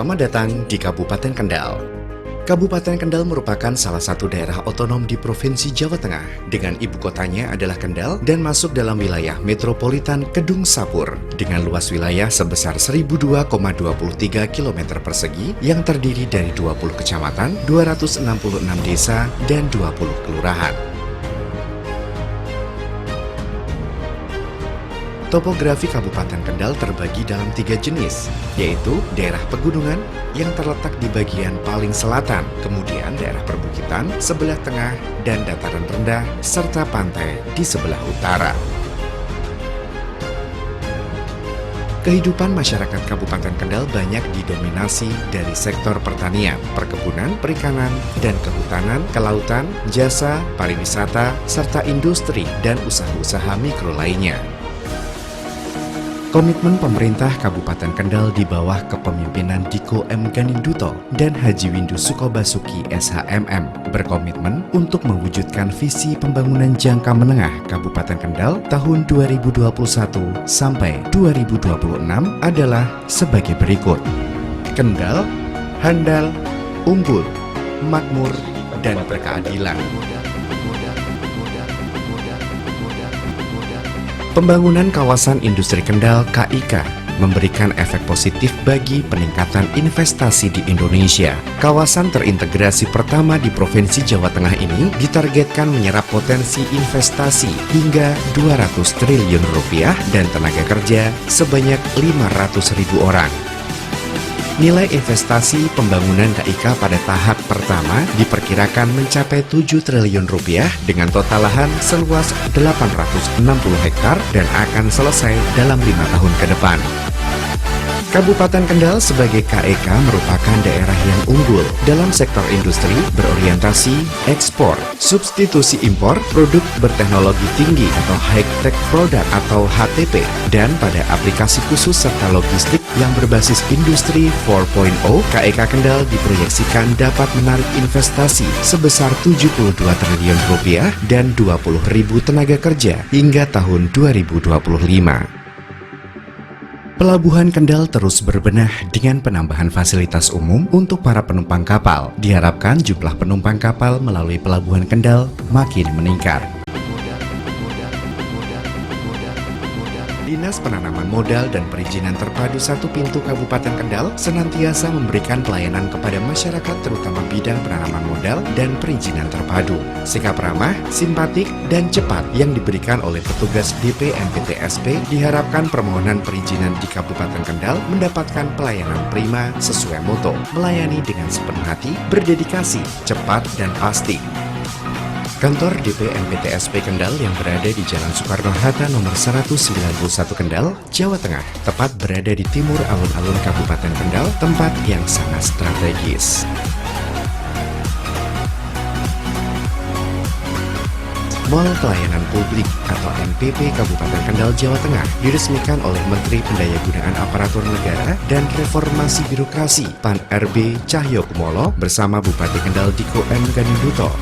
Selamat datang di Kabupaten Kendal. Kabupaten Kendal merupakan salah satu daerah otonom di Provinsi Jawa Tengah dengan ibu kotanya adalah Kendal dan masuk dalam wilayah metropolitan Kedung Sapur dengan luas wilayah sebesar 1002,23 km persegi yang terdiri dari 20 kecamatan, 266 desa, dan 20 kelurahan. Topografi Kabupaten Kendal terbagi dalam 3 jenis, yaitu daerah pegunungan yang terletak di bagian paling selatan, kemudian daerah perbukitan sebelah tengah dan dataran rendah, serta pantai di sebelah utara. Kehidupan masyarakat Kabupaten Kendal banyak didominasi dari sektor pertanian, perkebunan, perikanan, dan kehutanan, kelautan, jasa, pariwisata, serta industri dan usaha-usaha mikro lainnya. Komitmen pemerintah Kabupaten Kendal di bawah kepemimpinan Diko M. Ganinduto dan Haji Windu Sukobasuki SHMM berkomitmen untuk mewujudkan visi pembangunan jangka menengah Kabupaten Kendal tahun 2021 sampai 2026 adalah sebagai berikut. Kendal, handal, unggul, makmur, dan berkeadilan. Pembangunan kawasan industri Kendal KIK memberikan efek positif bagi peningkatan investasi di Indonesia. Kawasan terintegrasi pertama di Provinsi Jawa Tengah ini ditargetkan menyerap potensi investasi hingga 200 triliun rupiah dan tenaga kerja sebanyak 500.000 orang. Nilai investasi pembangunan KIK pada tahap pertama diperkirakan mencapai 7 triliun rupiah dengan total lahan seluas 860 hektar dan akan selesai dalam 5 tahun ke depan. Kabupaten Kendal sebagai KEK merupakan daerah yang unggul dalam sektor industri berorientasi ekspor, substitusi impor, produk berteknologi tinggi atau high-tech product atau HTP, dan pada aplikasi khusus serta logistik yang berbasis industri 4.0, KEK Kendal diproyeksikan dapat menarik investasi sebesar 72 triliun rupiah dan 20.000 tenaga kerja hingga tahun 2025. Pelabuhan Kendal terus berbenah dengan penambahan fasilitas umum untuk para penumpang kapal. Diharapkan jumlah penumpang kapal melalui Pelabuhan Kendal makin meningkat. Dinas Penanaman Modal dan Perizinan Terpadu Satu Pintu Kabupaten Kendal senantiasa memberikan pelayanan kepada masyarakat terutama bidang penanaman modal dan perizinan terpadu. Sikap ramah, simpatik, dan cepat yang diberikan oleh petugas DP MPTSP diharapkan permohonan perizinan di Kabupaten Kendal mendapatkan pelayanan prima sesuai moto, melayani dengan sepenuh hati, berdedikasi, cepat, dan pasti. Kantor DP MPTSP Kendal yang berada di Jalan Soekarno-Hatta nomor 191 Kendal, Jawa Tengah, tepat berada di timur alun-alun Kabupaten Kendal, tempat yang sangat strategis. Mall Pelayanan Publik atau MPP Kabupaten Kendal, Jawa Tengah diresmikan oleh Menteri Pendayagunaan Aparatur Negara dan Reformasi Birokrasi PAN RB Cahyokumolo bersama Bupati Kendal Diko M. Ganinduto.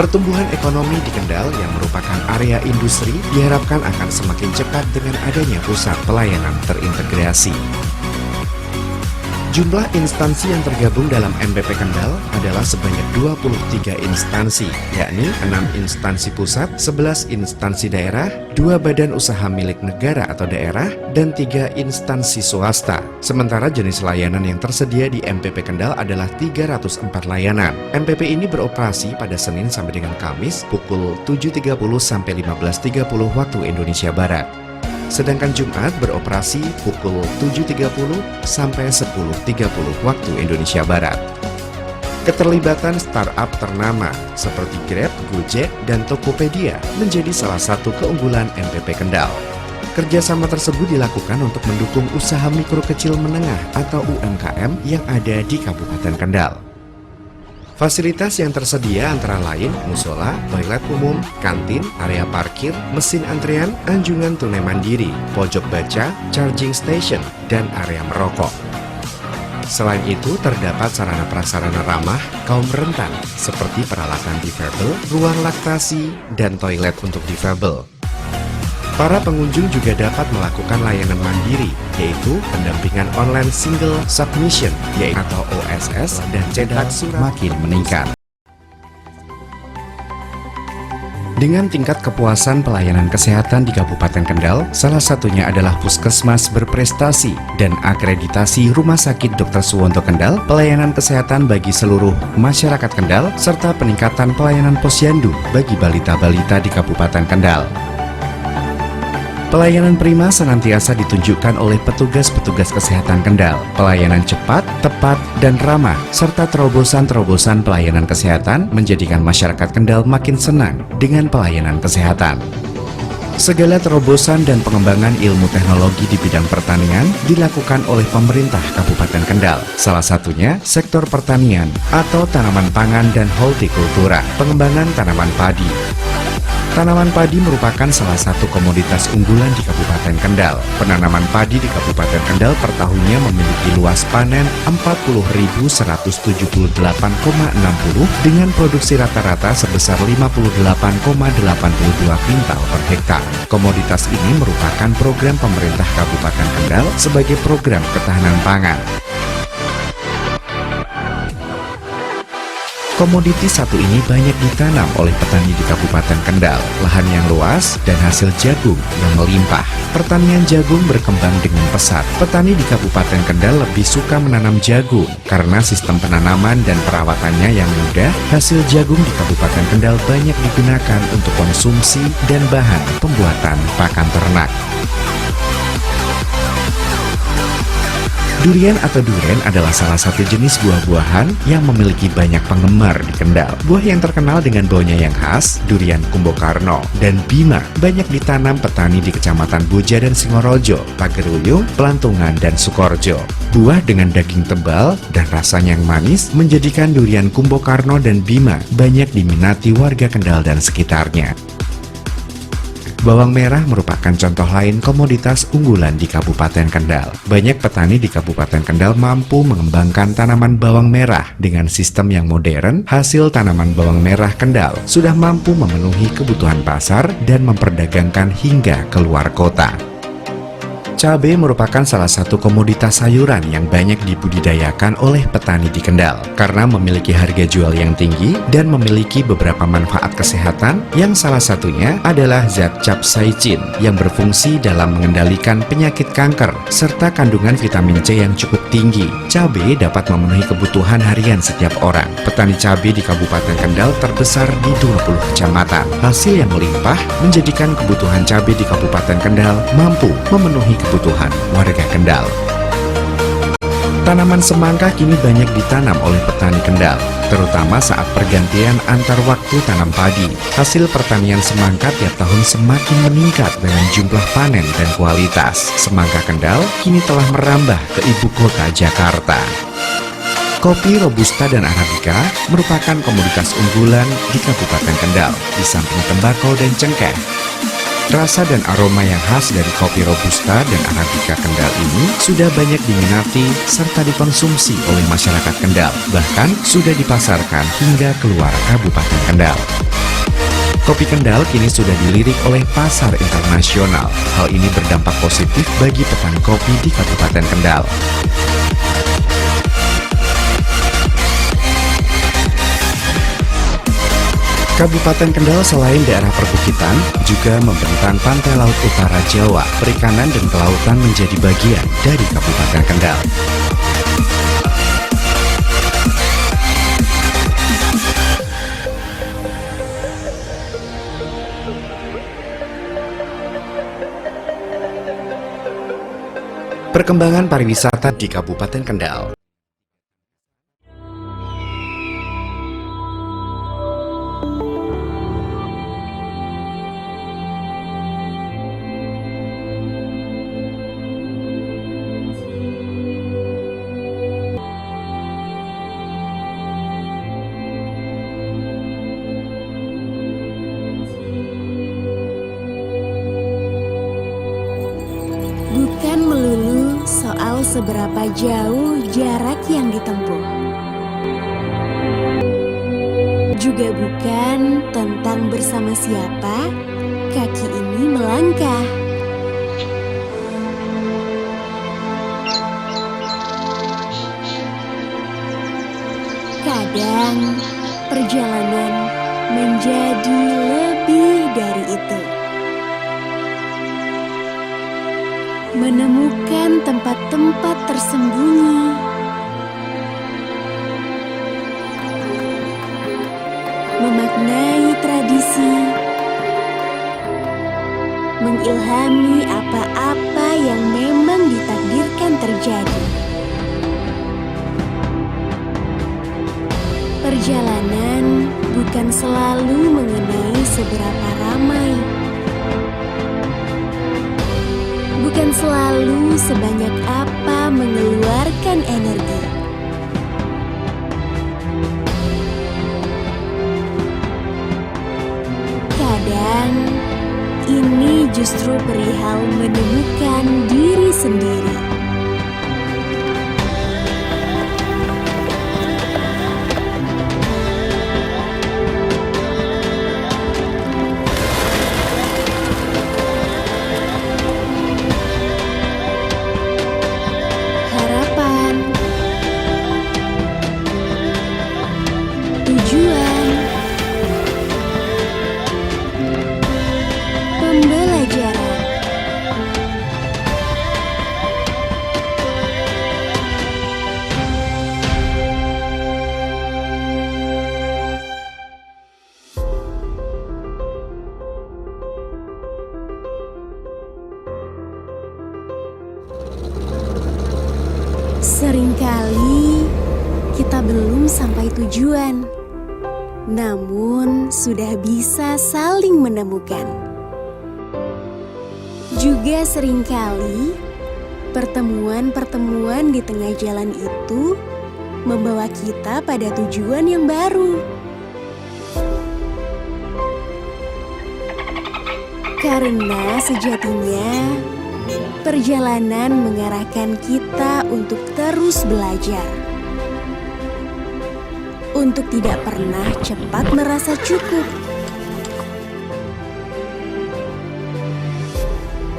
Pertumbuhan ekonomi di Kendal yang merupakan area industri diharapkan akan semakin cepat dengan adanya pusat pelayanan terintegrasi. Jumlah instansi yang tergabung dalam MPP Kendal adalah sebanyak 23 instansi, yakni 6 instansi pusat, 11 instansi daerah, 2 badan usaha milik negara atau daerah, dan 3 instansi swasta. Sementara jenis layanan yang tersedia di MPP Kendal adalah 304 layanan. MPP ini beroperasi pada Senin sampai dengan Kamis pukul 7.30 sampai 15.30 waktu Indonesia Barat. Sedangkan Jumat beroperasi pukul 7.30 sampai 10.30 waktu Indonesia Barat. Keterlibatan startup ternama seperti Grab, Gojek, dan Tokopedia menjadi salah satu keunggulan MPP Kendal. Kerjasama tersebut dilakukan untuk mendukung usaha mikro kecil menengah atau UMKM yang ada di Kabupaten Kendal. Fasilitas yang tersedia antara lain musola, toilet umum, kantin, area parkir, mesin antrean, anjungan tunai mandiri, pojok baca, charging station, dan area merokok. Selain itu, terdapat sarana prasarana ramah kaum rentan seperti peralatan difabel, ruang laktasi, dan toilet untuk difabel. Para pengunjung juga dapat melakukan layanan mandiri, yaitu pendampingan online single submission, yaitu atau OSS, dan cetak surat makin meningkat. Dengan tingkat kepuasan pelayanan kesehatan di Kabupaten Kendal, salah satunya adalah Puskesmas berprestasi dan akreditasi Rumah Sakit Dr. Suwonto Kendal, pelayanan kesehatan bagi seluruh masyarakat Kendal, serta peningkatan pelayanan posyandu bagi balita-balita di Kabupaten Kendal. Pelayanan prima senantiasa ditunjukkan oleh petugas-petugas kesehatan Kendal. Pelayanan cepat, tepat, dan ramah, serta terobosan-terobosan pelayanan kesehatan menjadikan masyarakat Kendal makin senang dengan pelayanan kesehatan. Segala terobosan dan pengembangan ilmu teknologi di bidang pertanian dilakukan oleh pemerintah Kabupaten Kendal. Salah satunya sektor pertanian atau tanaman pangan dan hortikultura, pengembangan tanaman padi. Tanaman padi merupakan salah satu komoditas unggulan di Kabupaten Kendal. Penanaman padi di Kabupaten Kendal per tahunnya memiliki luas panen 40.178,60 dengan produksi rata-rata sebesar 58,82 kuintal per hektar. Komoditas ini merupakan program pemerintah Kabupaten Kendal sebagai program ketahanan pangan. Komoditi satu ini banyak ditanam oleh petani di Kabupaten Kendal, lahan yang luas dan hasil jagung yang melimpah. Pertanian jagung berkembang dengan pesat. Petani di Kabupaten Kendal lebih suka menanam jagung karena sistem penanaman dan perawatannya yang mudah. Hasil jagung di Kabupaten Kendal banyak digunakan untuk konsumsi dan bahan pembuatan pakan ternak. Durian atau duren adalah salah satu jenis buah-buahan yang memiliki banyak penggemar di Kendal. Buah yang terkenal dengan baunya yang khas, durian Kumbokarno dan Bima, banyak ditanam petani di Kecamatan Boja dan Singorojo, Pageruyung, Pelantungan, dan Sukorjo. Buah dengan daging tebal dan rasanya yang manis menjadikan durian Kumbokarno dan Bima banyak diminati warga Kendal dan sekitarnya. Bawang merah merupakan contoh lain komoditas unggulan di Kabupaten Kendal. Banyak petani di Kabupaten Kendal mampu mengembangkan tanaman bawang merah dengan sistem yang modern. Hasil tanaman bawang merah Kendal sudah mampu memenuhi kebutuhan pasar dan memperdagangkan hingga keluar kota. Cabai merupakan salah satu komoditas sayuran yang banyak dibudidayakan oleh petani di Kendal karena memiliki harga jual yang tinggi dan memiliki beberapa manfaat kesehatan yang salah satunya adalah zat capsaicin yang berfungsi dalam mengendalikan penyakit kanker serta kandungan vitamin C yang cukup tinggi. Cabai dapat memenuhi kebutuhan harian setiap orang. Petani cabai di Kabupaten Kendal terbesar di 20 kecamatan. Hasil yang melimpah menjadikan kebutuhan cabai di Kabupaten Kendal mampu memenuhi kebutuhan warga Kendal. Tanaman semangka kini banyak ditanam oleh petani Kendal, terutama saat pergantian antar waktu tanam padi. Hasil pertanian semangka tiap tahun semakin meningkat dengan jumlah panen dan kualitas. Semangka Kendal kini telah merambah ke ibu kota Jakarta. Kopi Robusta dan Arabica merupakan komoditas unggulan di Kabupaten Kendal, di samping tembakau dan cengkeh. Rasa dan aroma yang khas dari kopi Robusta dan Arabica Kendal ini sudah banyak diminati serta dikonsumsi oleh masyarakat Kendal, bahkan sudah dipasarkan hingga keluar Kabupaten Kendal. Kopi Kendal kini sudah dilirik oleh pasar internasional. Hal ini berdampak positif bagi petani kopi di Kabupaten Kendal. Kabupaten Kendal selain daerah perbukitan, juga membentang pantai laut utara Jawa. Perikanan dan kelautan menjadi bagian dari Kabupaten Kendal. Perkembangan pariwisata di Kabupaten Kendal. Bukan melulu soal seberapa jauh jarak yang ditempuh, juga bukan tentang bersama siapa kaki ini mulai melangkah. Kadang perjalanan menjadi lebih dari itu. Menemukan tempat-tempat tersembunyi, memaknai tradisi, mengilhami apa-apa yang memang ditakdirkan terjadi. Perjalanan bukan selalu mengenai seberapa ramai, bukan selalu sebanyak apa mengeluarkan energi. Kadang ini justru perihal menemukan diri sendiri. Harapan, tujuan, pembelajaran. Seringkali kita belum sampai tujuan, namun sudah bisa saling menemukan. Juga seringkali pertemuan-pertemuan di tengah jalan itu membawa kita pada tujuan yang baru. Karena sejatinya perjalanan mengarahkan kita untuk terus belajar, untuk tidak pernah cepat merasa cukup.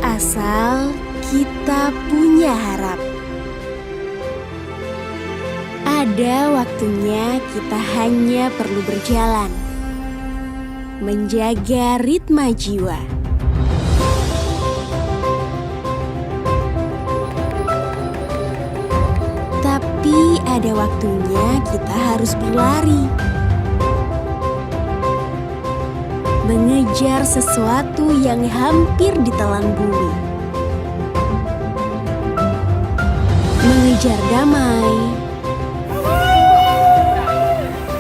Asal kita punya harap. Ada waktunya kita hanya perlu berjalan, menjaga ritme jiwa. Tapi ada waktunya kita harus berlari, mengejar sesuatu yang hampir ditelan bumi, mengejar damai,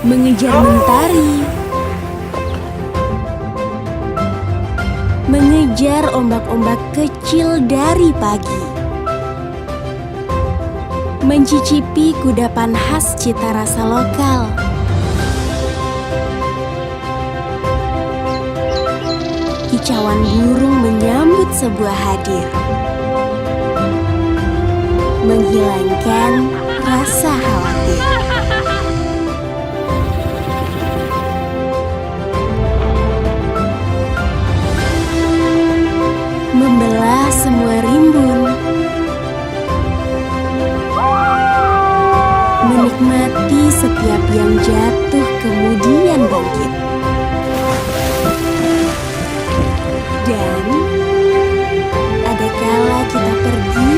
mengejar mentari, mengejar ombak-ombak kecil dari pagi, mencicipi kudapan khas cita rasa lokal, kicauan burung menyambut sebuah hadir, menghilangkan rasa khawatir. Membelah semua rimbun, menikmati setiap yang jatuh kemudian bangkit. Dan ada kala kita pergi,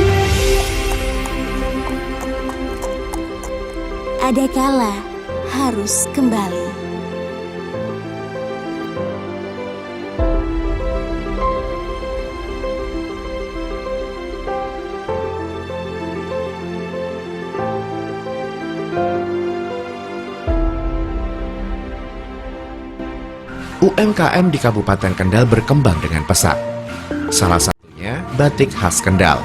ada kala harus kembali. UMKM di Kabupaten Kendal berkembang dengan pesat. Salah satunya batik khas Kendal.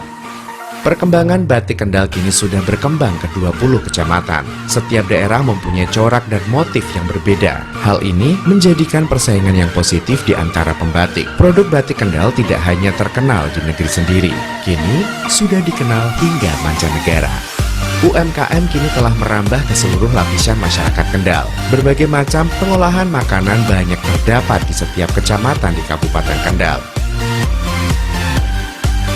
Perkembangan batik Kendal kini sudah berkembang ke 20 kecamatan. Setiap daerah mempunyai corak dan motif yang berbeda. Hal ini menjadikan persaingan yang positif di antara pembatik. Produk batik Kendal tidak hanya terkenal di negeri sendiri, kini sudah dikenal hingga mancanegara. UMKM kini telah merambah ke seluruh lapisan masyarakat Kendal. Berbagai macam pengolahan makanan banyak terdapat di setiap kecamatan di Kabupaten Kendal.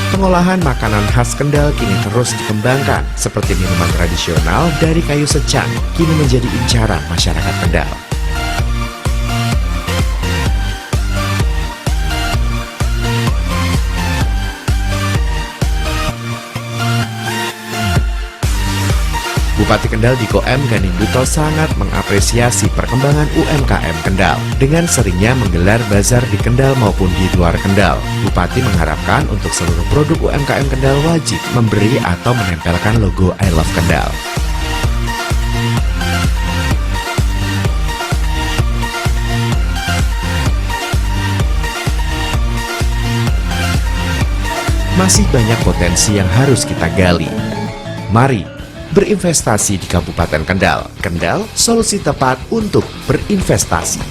Pengolahan makanan khas Kendal kini terus dikembangkan, seperti minuman tradisional dari kayu secang, kini menjadi incaran masyarakat Kendal. Bupati Kendal Diko M. Ganinduto sangat mengapresiasi perkembangan UMKM Kendal. Dengan seringnya menggelar bazar di Kendal maupun di luar Kendal, Bupati mengharapkan untuk seluruh produk UMKM Kendal wajib memberi atau menempelkan logo I Love Kendal. Masih banyak potensi yang harus kita gali. Mari berinvestasi di Kabupaten Kendal. Kendal, solusi tepat untuk berinvestasi.